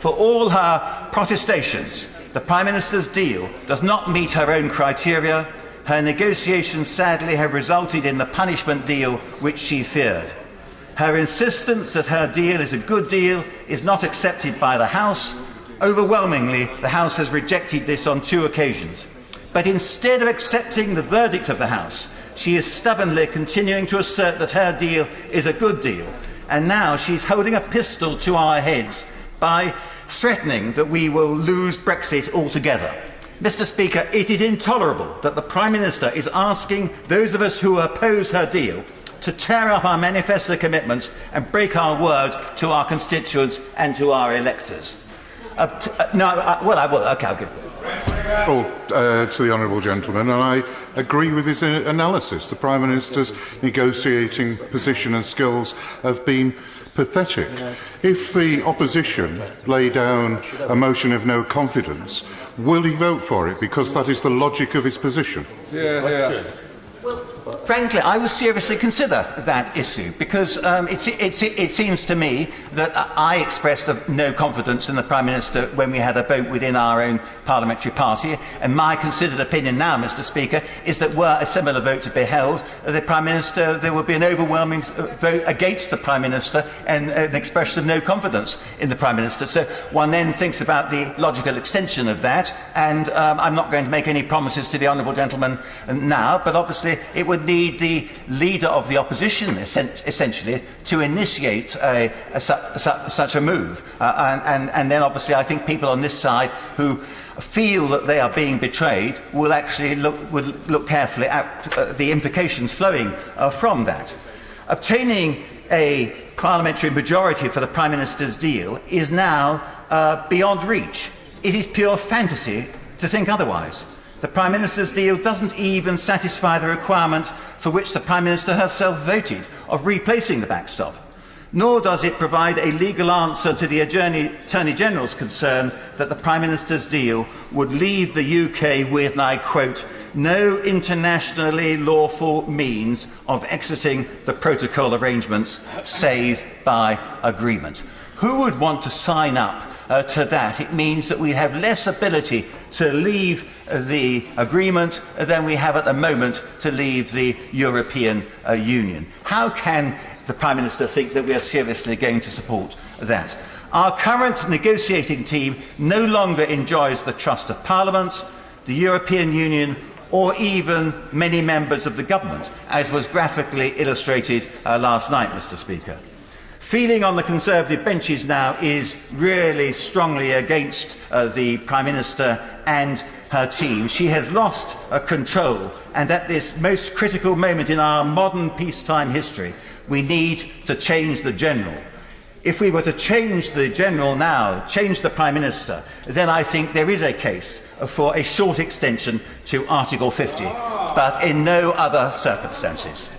For all her protestations, the Prime Minister's deal does not meet her own criteria. Her negotiations sadly have resulted in the punishment deal which she feared. Her insistence that her deal is a good deal is not accepted by the House. Overwhelmingly, the House has rejected this on 2 occasions. But instead of accepting the verdict of the House, she is stubbornly continuing to assert that her deal is a good deal. And now she's holding a pistol to our heads by threatening that we will lose Brexit altogether. Mr. Speaker, it is intolerable that the Prime Minister is asking those of us who oppose her deal to tear up our manifesto commitments and break our word to our constituents and to our electors. I'll give to the honourable gentleman, and I agree with his analysis. The Prime Minister's negotiating position and skills have been pathetic. If the opposition lay down a motion of no confidence, will he vote for it? Because that is the logic of his position. Well, frankly, I would seriously consider that issue because it seems to me that I expressed no confidence in the Prime Minister when we had a vote within our own parliamentary party, and my considered opinion now, Mr. Speaker, is that were a similar vote to be held, the Prime Minister, there would be an overwhelming vote against the Prime Minister and an expression of no confidence in the Prime Minister. So one then thinks about the logical extension of that, and I'm not going to make any promises to the honourable gentleman now, but obviously it would need the leader of the opposition, essentially, to initiate such a move. And then, obviously, I think people on this side who feel that they are being betrayed will actually look carefully at the implications flowing from that. Obtaining a parliamentary majority for the Prime Minister's deal is now beyond reach. It is pure fantasy to think otherwise. The Prime Minister's deal doesn't even satisfy the requirement for which the Prime Minister herself voted of replacing the backstop. Nor does it provide a legal answer to the Attorney General's concern that the Prime Minister's deal would leave the UK with, and I quote, no internationally lawful means of exiting the protocol arrangements save by agreement. Who would want to sign up to that? It means that we have less ability to leave the agreement than we have at the moment to leave the European Union. How can the Prime Minister think that we are seriously going to support that? Our current negotiating team no longer enjoys the trust of Parliament, the European Union, or even many members of the government, as was graphically illustrated last night, Mr. Speaker. Feeling on the Conservative benches now is really strongly against the Prime Minister and her team. She has lost control, and at this most critical moment in our modern peacetime history, we need to change the General. If we were to change the General now, change the Prime Minister, then I think there is a case for a short extension to Article 50, but in no other circumstances.